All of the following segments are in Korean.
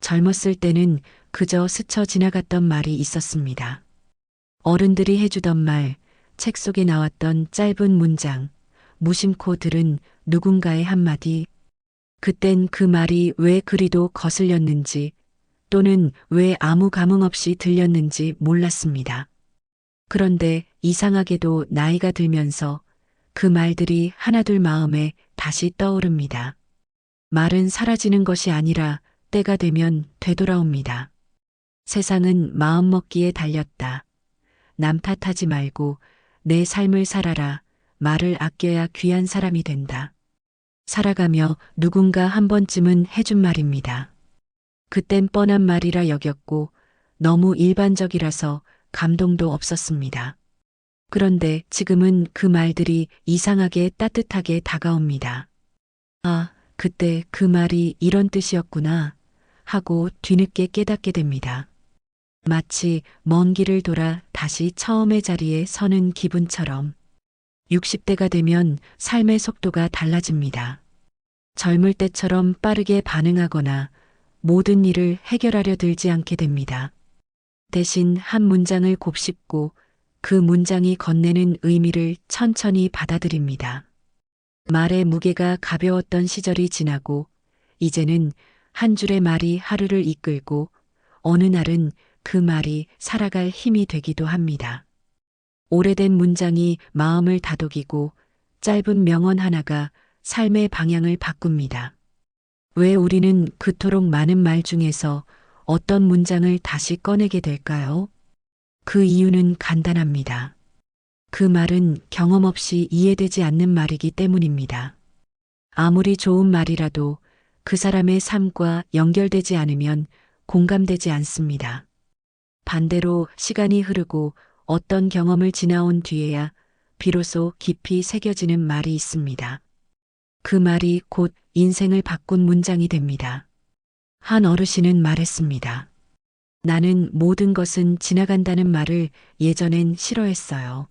젊었을 때는 그저 스쳐 지나갔던 말이 있었습니다. 어른들이 해주던 말, 책 속에 나왔던 짧은 문장, 무심코 들은 누군가의 한마디. 그땐 그 말이 왜 그리도 거슬렸는지 또는 왜 아무 감흥 없이 들렸는지 몰랐습니다. 그런데 이상하게도 나이가 들면서 그 말들이 하나둘 마음에 다시 떠오릅니다. 말은 사라지는 것이 아니라 때가 되면 되돌아옵니다. 세상은 마음먹기에 달렸다. 남 탓하지 말고 내 삶을 살아라. 말을 아껴야 귀한 사람이 된다. 살아가며 누군가 한 번쯤은 해준 말입니다. 그땐 뻔한 말이라 여겼고 너무 일반적이라서 감동도 없었습니다. 그런데 지금은 그 말들이 이상하게 따뜻하게 다가옵니다. 아, 그때 그 말이 이런 뜻이었구나 하고 뒤늦게 깨닫게 됩니다. 마치 먼 길을 돌아 다시 처음의 자리에 서는 기분처럼 60대가 되면 삶의 속도가 달라집니다. 젊을 때처럼 빠르게 반응하거나 모든 일을 해결하려 들지 않게 됩니다. 대신 한 문장을 곱씹고 그 문장이 건네는 의미를 천천히 받아들입니다. 말의 무게가 가벼웠던 시절이 지나고 이제는 한 줄의 말이 하루를 이끌고 어느 날은 그 말이 살아갈 힘이 되기도 합니다. 오래된 문장이 마음을 다독이고 짧은 명언 하나가 삶의 방향을 바꿉니다. 왜 우리는 그토록 많은 말 중에서 어떤 문장을 다시 꺼내게 될까요? 그 이유는 간단합니다. 그 말은 경험 없이 이해되지 않는 말이기 때문입니다. 아무리 좋은 말이라도 그 사람의 삶과 연결되지 않으면 공감되지 않습니다. 반대로 시간이 흐르고 어떤 경험을 지나온 뒤에야 비로소 깊이 새겨지는 말이 있습니다. 그 말이 곧 인생을 바꾼 문장이 됩니다. 한 어르신은 말했습니다. 나는 모든 것은 지나간다는 말을 예전엔 싫어했어요.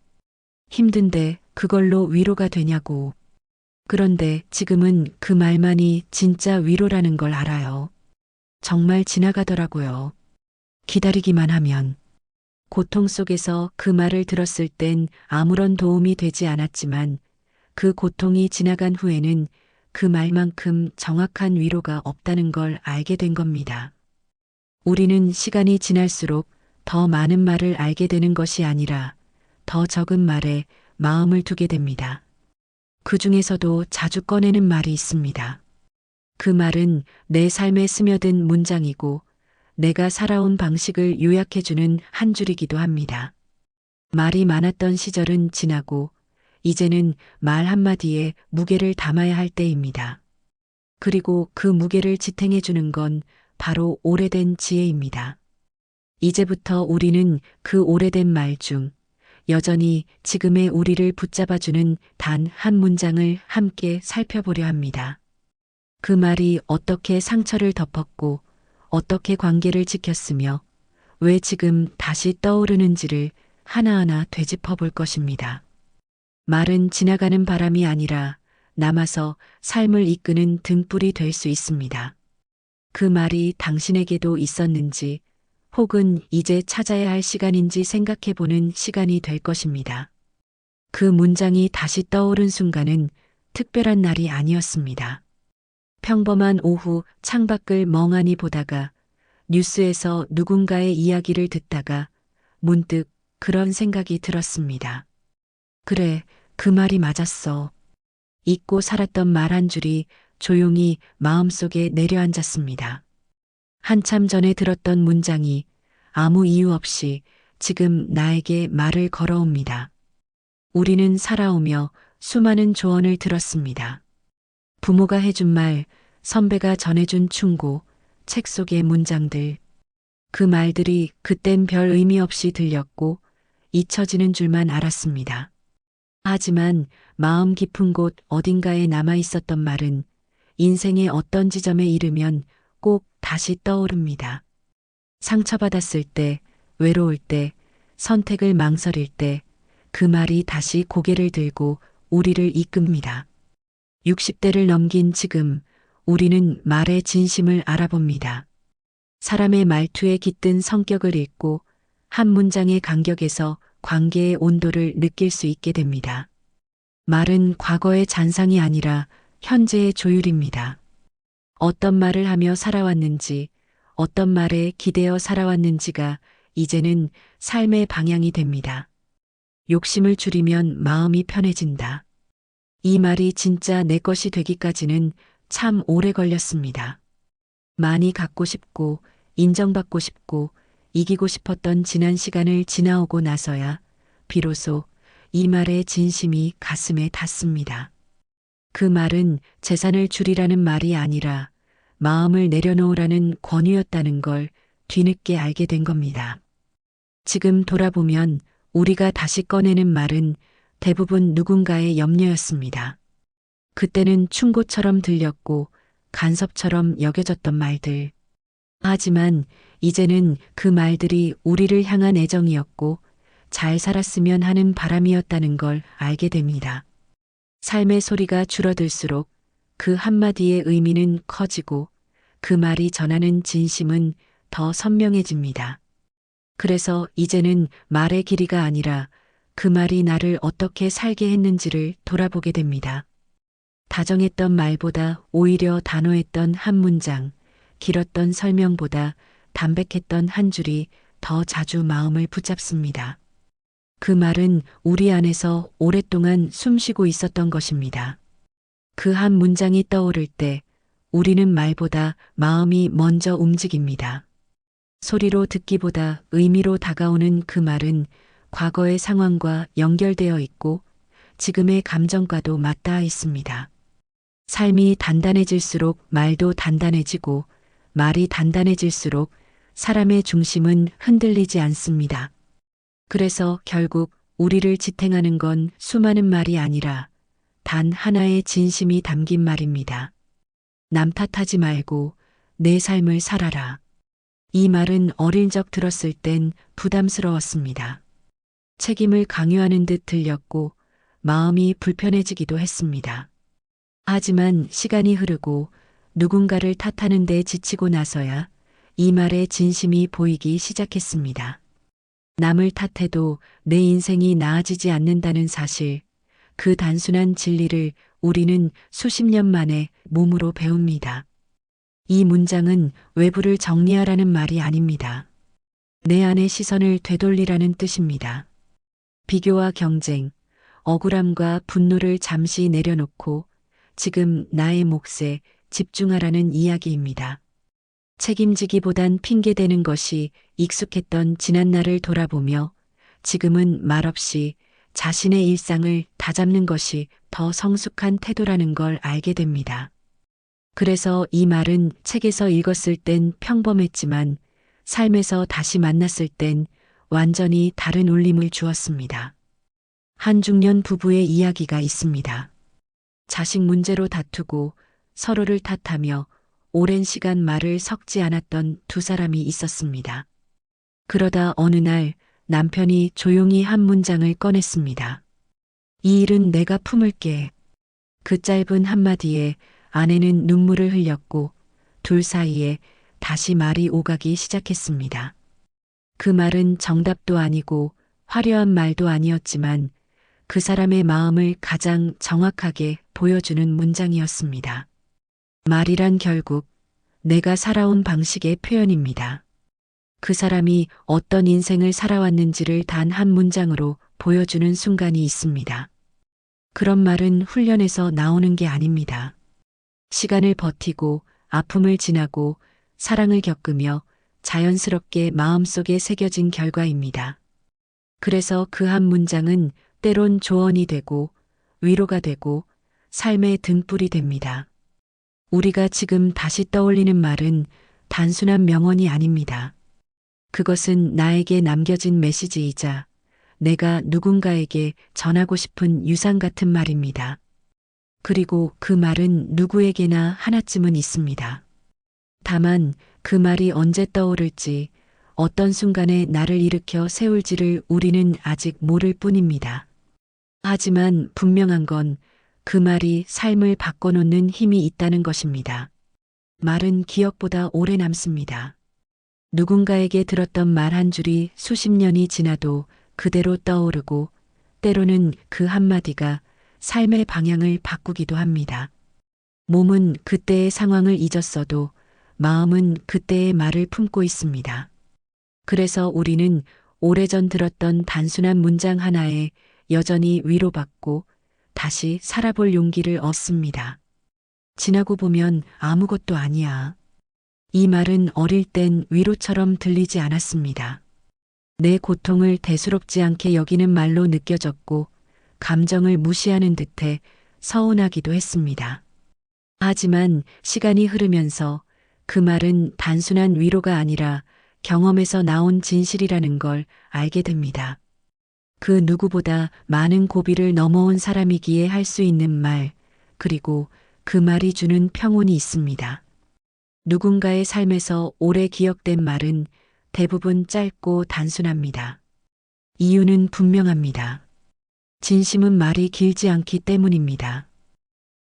힘든데 그걸로 위로가 되냐고. 그런데 지금은 그 말만이 진짜 위로라는 걸 알아요. 정말 지나가더라고요. 기다리기만 하면. 고통 속에서 그 말을 들었을 땐 아무런 도움이 되지 않았지만 그 고통이 지나간 후에는 그 말만큼 정확한 위로가 없다는 걸 알게 된 겁니다. 우리는 시간이 지날수록 더 많은 말을 알게 되는 것이 아니라 더 적은 말에 마음을 두게 됩니다. 그 중에서도 자주 꺼내는 말이 있습니다. 그 말은 내 삶에 스며든 문장이고 내가 살아온 방식을 요약해주는 한 줄이기도 합니다. 말이 많았던 시절은 지나고 이제는 말 한마디에 무게를 담아야 할 때입니다. 그리고 그 무게를 지탱해주는 건 바로 오래된 지혜입니다. 이제부터 우리는 그 오래된 말 중 여전히 지금의 우리를 붙잡아주는 단 한 문장을 함께 살펴보려 합니다. 그 말이 어떻게 상처를 덮었고 어떻게 관계를 지켰으며 왜 지금 다시 떠오르는지를 하나하나 되짚어 볼 것입니다. 말은 지나가는 바람이 아니라 남아서 삶을 이끄는 등불이 될 수 있습니다. 그 말이 당신에게도 있었는지 혹은 이제 찾아야 할 시간인지 생각해 보는 시간이 될 것입니다. 그 문장이 다시 떠오른 순간은 특별한 날이 아니었습니다. 평범한 오후 창밖을 멍하니 보다가 뉴스에서 누군가의 이야기를 듣다가 문득 그런 생각이 들었습니다. 그래, 그 말이 맞았어. 잊고 살았던 말 한 줄이 조용히 마음속에 내려앉았습니다. 한참 전에 들었던 문장이 아무 이유 없이 지금 나에게 말을 걸어옵니다. 우리는 살아오며 수많은 조언을 들었습니다. 부모가 해준 말, 선배가 전해준 충고, 책 속의 문장들. 그 말들이 그땐 별 의미 없이 들렸고 잊혀지는 줄만 알았습니다. 하지만 마음 깊은 곳 어딘가에 남아 있었던 말은 인생의 어떤 지점에 이르면 꼭 다시 떠오릅니다. 상처받았을 때, 외로울 때, 선택을 망설일 때 그 말이 다시 고개를 들고 우리를 이끕니다. 60대를 넘긴 지금 우리는 말의 진심을 알아봅니다. 사람의 말투에 깃든 성격을 읽고 한 문장의 간격에서 관계의 온도를 느낄 수 있게 됩니다. 말은 과거의 잔상이 아니라 현재의 조율입니다. 어떤 말을 하며 살아왔는지, 어떤 말에 기대어 살아왔는지가 이제는 삶의 방향이 됩니다. 욕심을 줄이면 마음이 편해진다. 이 말이 진짜 내 것이 되기까지는 참 오래 걸렸습니다. 많이 갖고 싶고, 인정받고 싶고, 이기고 싶었던 지난 시간을 지나오고 나서야 비로소 이 말의 진심이 가슴에 닿습니다. 그 말은 재산을 줄이라는 말이 아니라 마음을 내려놓으라는 권유였다는 걸 뒤늦게 알게 된 겁니다. 지금 돌아보면 우리가 다시 꺼내는 말은 대부분 누군가의 염려였습니다. 그때는 충고처럼 들렸고 간섭처럼 여겨졌던 말들. 하지만 이제는 그 말들이 우리를 향한 애정이었고 잘 살았으면 하는 바람이었다는 걸 알게 됩니다. 삶의 소리가 줄어들수록 그 한마디의 의미는 커지고 그 말이 전하는 진심은 더 선명해집니다. 그래서 이제는 말의 길이가 아니라 그 말이 나를 어떻게 살게 했는지를 돌아보게 됩니다. 다정했던 말보다 오히려 단호했던 한 문장, 길었던 설명보다 담백했던 한 줄이 더 자주 마음을 붙잡습니다. 그 말은 우리 안에서 오랫동안 숨쉬고 있었던 것입니다. 그 한 문장이 떠오를 때 우리는 말보다 마음이 먼저 움직입니다. 소리로 듣기보다 의미로 다가오는 그 말은 과거의 상황과 연결되어 있고 지금의 감정과도 맞닿아 있습니다. 삶이 단단해질수록 말도 단단해지고 말이 단단해질수록 사람의 중심은 흔들리지 않습니다. 그래서 결국 우리를 지탱하는 건 수많은 말이 아니라 단 하나의 진심이 담긴 말입니다. 남 탓하지 말고 내 삶을 살아라. 이 말은 어릴 적 들었을 땐 부담스러웠습니다. 책임을 강요하는 듯 들렸고 마음이 불편해지기도 했습니다. 하지만 시간이 흐르고 누군가를 탓하는 데 지치고 나서야 이 말의 진심이 보이기 시작했습니다. 남을 탓해도 내 인생이 나아지지 않는다는 사실, 그 단순한 진리를 우리는 수십 년 만에 몸으로 배웁니다. 이 문장은 외부를 정리하라는 말이 아닙니다. 내 안의 시선을 되돌리라는 뜻입니다. 비교와 경쟁, 억울함과 분노를 잠시 내려놓고 지금 나의 몫에 집중하라는 이야기입니다. 책임지기보단 핑계대는 것이 익숙했던 지난날을 돌아보며 지금은 말없이 자신의 일상을 다잡는 것이 더 성숙한 태도라는 걸 알게 됩니다. 그래서 이 말은 책에서 읽었을 땐 평범했지만 삶에서 다시 만났을 땐 완전히 다른 울림을 주었습니다. 한 중년 부부의 이야기가 있습니다. 자식 문제로 다투고 서로를 탓하며 오랜 시간 말을 섞지 않았던 두 사람이 있었습니다. 그러다 어느 날 남편이 조용히 한 문장을 꺼냈습니다. 이 일은 내가 품을게. 그 짧은 한마디에 아내는 눈물을 흘렸고 둘 사이에 다시 말이 오가기 시작했습니다. 그 말은 정답도 아니고 화려한 말도 아니었지만 그 사람의 마음을 가장 정확하게 보여주는 문장이었습니다. 말이란 결국 내가 살아온 방식의 표현입니다. 그 사람이 어떤 인생을 살아왔는지를 단 한 문장으로 보여주는 순간이 있습니다. 그런 말은 훈련에서 나오는 게 아닙니다. 시간을 버티고 아픔을 지나고 사랑을 겪으며 자연스럽게 마음속에 새겨진 결과입니다. 그래서 그 한 문장은 때론 조언이 되고 위로가 되고 삶의 등불이 됩니다. 우리가 지금 다시 떠올리는 말은 단순한 명언이 아닙니다. 그것은 나에게 남겨진 메시지이자 내가 누군가에게 전하고 싶은 유산 같은 말입니다. 그리고 그 말은 누구에게나 하나쯤은 있습니다. 다만 그 말이 언제 떠오를지 어떤 순간에 나를 일으켜 세울지를 우리는 아직 모를 뿐입니다. 하지만 분명한 건 그 말이 삶을 바꿔놓는 힘이 있다는 것입니다. 말은 기억보다 오래 남습니다. 누군가에게 들었던 말 한 줄이 수십 년이 지나도 그대로 떠오르고 때로는 그 한마디가 삶의 방향을 바꾸기도 합니다. 몸은 그때의 상황을 잊었어도 마음은 그때의 말을 품고 있습니다. 그래서 우리는 오래전 들었던 단순한 문장 하나에 여전히 위로받고 다시 살아볼 용기를 얻습니다. 지나고 보면 아무것도 아니야. 이 말은 어릴 땐 위로처럼 들리지 않았습니다. 내 고통을 대수롭지 않게 여기는 말로 느껴졌고 감정을 무시하는 듯해 서운하기도 했습니다. 하지만 시간이 흐르면서 그 말은 단순한 위로가 아니라 경험에서 나온 진실이라는 걸 알게 됩니다. 그 누구보다 많은 고비를 넘어온 사람이기에 할 수 있는 말, 그리고 그 말이 주는 평온이 있습니다. 누군가의 삶에서 오래 기억된 말은 대부분 짧고 단순합니다. 이유는 분명합니다. 진심은 말이 길지 않기 때문입니다.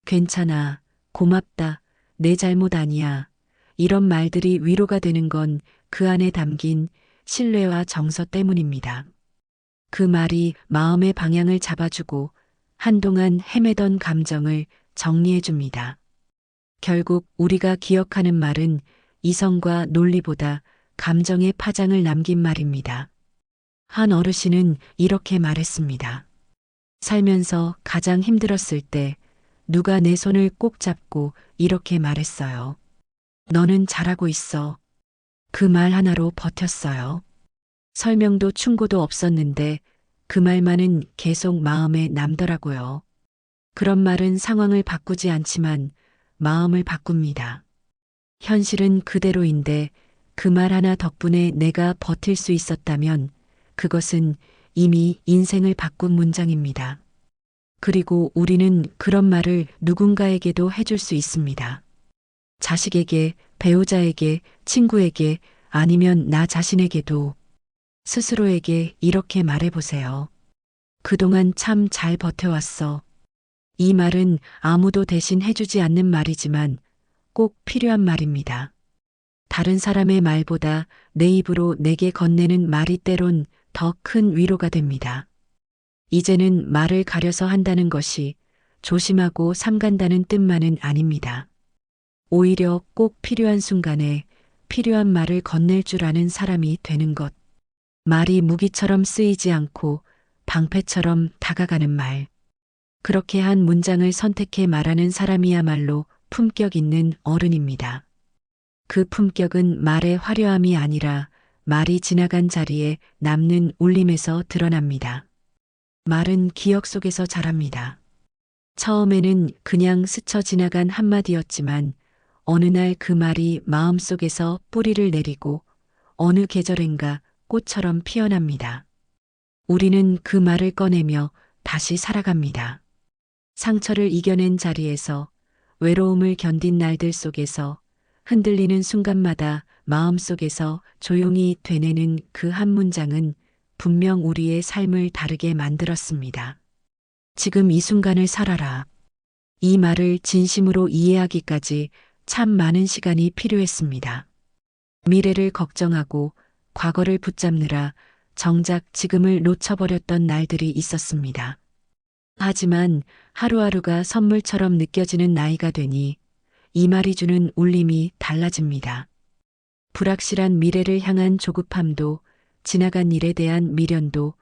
괜찮아, 고맙다, 내 잘못 아니야. 이런 말들이 위로가 되는 건 그 안에 담긴 신뢰와 정서 때문입니다. 그 말이 마음의 방향을 잡아주고 한동안 헤매던 감정을 정리해 줍니다. 결국 우리가 기억하는 말은 이성과 논리보다 감정의 파장을 남긴 말입니다. 한 어르신은 이렇게 말했습니다. 살면서 가장 힘들었을 때 누가 내 손을 꼭 잡고 이렇게 말했어요. 너는 잘하고 있어. 그 말 하나로 버텼어요. 설명도 충고도 없었는데 그 말만은 계속 마음에 남더라고요. 그런 말은 상황을 바꾸지 않지만 마음을 바꿉니다. 현실은 그대로인데 그 말 하나 덕분에 내가 버틸 수 있었다면 그것은 이미 인생을 바꾼 문장입니다. 그리고 우리는 그런 말을 누군가에게도 해줄 수 있습니다. 자식에게, 배우자에게, 친구에게, 아니면 나 자신에게도 스스로에게 이렇게 말해보세요. 그동안 참 잘 버텨왔어. 이 말은 아무도 대신 해주지 않는 말이지만 꼭 필요한 말입니다. 다른 사람의 말보다 내 입으로 내게 건네는 말이 때론 더 큰 위로가 됩니다. 이제는 말을 가려서 한다는 것이 조심하고 삼간다는 뜻만은 아닙니다. 오히려 꼭 필요한 순간에 필요한 말을 건넬 줄 아는 사람이 되는 것. 말이 무기처럼 쓰이지 않고 방패처럼 다가가는 말. 그렇게 한 문장을 선택해 말하는 사람이야말로 품격 있는 어른입니다. 그 품격은 말의 화려함이 아니라 말이 지나간 자리에 남는 울림에서 드러납니다. 말은 기억 속에서 자랍니다. 처음에는 그냥 스쳐 지나간 한마디였지만 어느 날 그 말이 마음속에서 뿌리를 내리고 어느 계절엔가 꽃처럼 피어납니다. 우리는 그 말을 꺼내며 다시 살아갑니다. 상처를 이겨낸 자리에서, 외로움을 견딘 날들 속에서, 흔들리는 순간마다 마음속에서 조용히 되뇌는 그 한 문장은 분명 우리의 삶을 다르게 만들었습니다. 지금 이 순간을 살아라. 이 말을 진심으로 이해하기까지 참 많은 시간이 필요했습니다. 미래를 걱정하고 과거를 붙잡느라 정작 지금을 놓쳐버렸던 날들이 있었습니다. 하지만 하루하루가 선물처럼 느껴지는 나이가 되니 이 말이 주는 울림이 달라집니다. 불확실한 미래를 향한 조급함도 지나간 일에 대한 미련도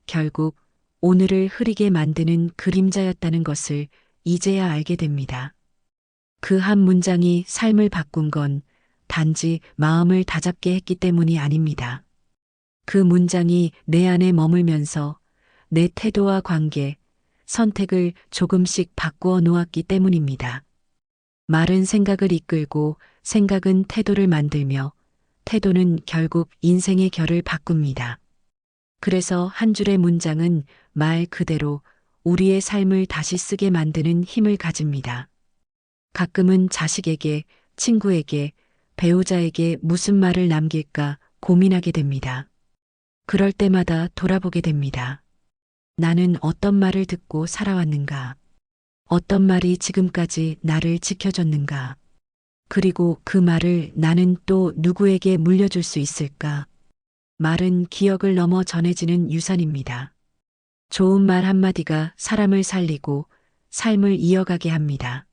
결국 오늘을 흐리게 만드는 그림자였다는 것을 이제야 알게 됩니다. 그 한 문장이 삶을 바꾼 건 단지 마음을 다잡게 했기 때문이 아닙니다. 그 문장이 내 안에 머물면서 내 태도와 관계, 선택을 조금씩 바꾸어 놓았기 때문입니다. 말은 생각을 이끌고 생각은 태도를 만들며 태도는 결국 인생의 결을 바꿉니다. 그래서 한 줄의 문장은 말 그대로 우리의 삶을 다시 쓰게 만드는 힘을 가집니다. 가끔은 자식에게, 친구에게, 배우자에게 무슨 말을 남길까 고민하게 됩니다. 그럴 때마다 돌아보게 됩니다. 나는 어떤 말을 듣고 살아왔는가? 어떤 말이 지금까지 나를 지켜줬는가? 그리고 그 말을 나는 또 누구에게 물려줄 수 있을까? 말은 기억을 넘어 전해지는 유산입니다. 좋은 말 한마디가 사람을 살리고 삶을 이어가게 합니다.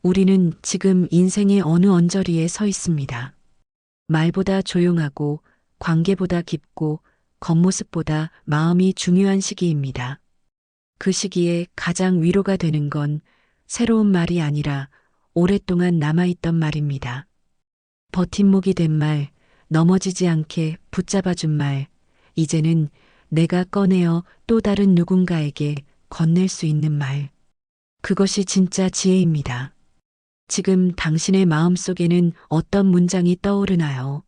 우리는 지금 인생의 어느 언저리에 서 있습니다. 말보다 조용하고 관계보다 깊고 겉모습보다 마음이 중요한 시기입니다. 그 시기에 가장 위로가 되는 건 새로운 말이 아니라 오랫동안 남아있던 말입니다. 버팀목이 된 말, 넘어지지 않게 붙잡아준 말, 이제는 내가 꺼내어 또 다른 누군가에게 건넬 수 있는 말. 그것이 진짜 지혜입니다. 지금 당신의 마음속에는 어떤 문장이 떠오르나요?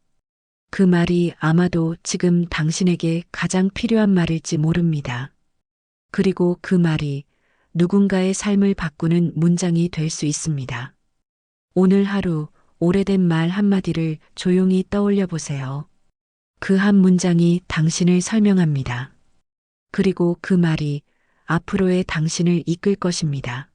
그 말이 아마도 지금 당신에게 가장 필요한 말일지 모릅니다. 그리고 그 말이 누군가의 삶을 바꾸는 문장이 될 수 있습니다. 오늘 하루 오래된 말 한마디를 조용히 떠올려 보세요. 그 한 문장이 당신을 설명합니다. 그리고 그 말이 앞으로의 당신을 이끌 것입니다.